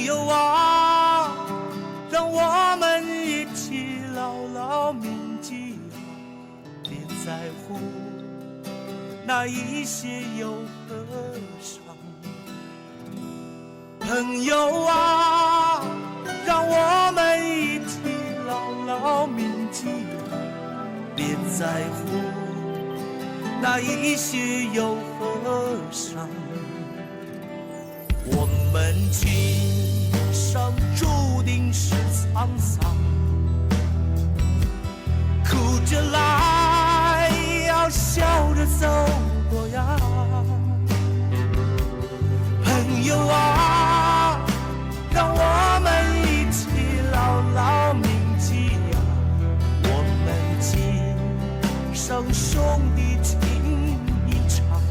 友啊，让我们一起牢牢铭记啊，别在乎那一些又何伤。朋友啊，让我们一起牢牢铭记啊，别在乎那一些又何伤。我们今生注定是沧桑，哭着来，要笑着走过呀。朋友啊，让我们一起牢牢铭记呀，我们今生兄弟情一场。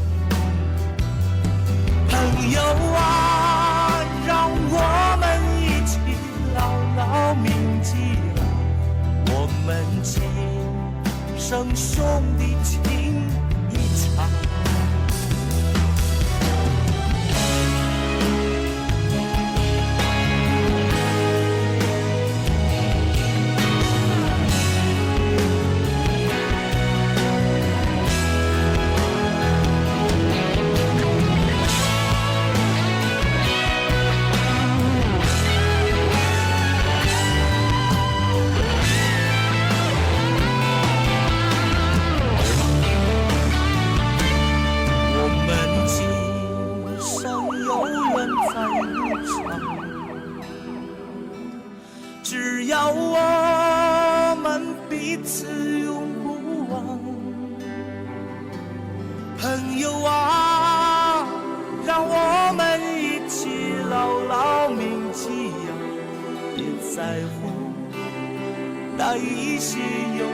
朋友啊，让我们一起牢牢铭记啊，我们今生兄弟情一场。只要我们彼此永不忘。朋友啊，让我们一起牢牢铭记呀，别在乎那一些有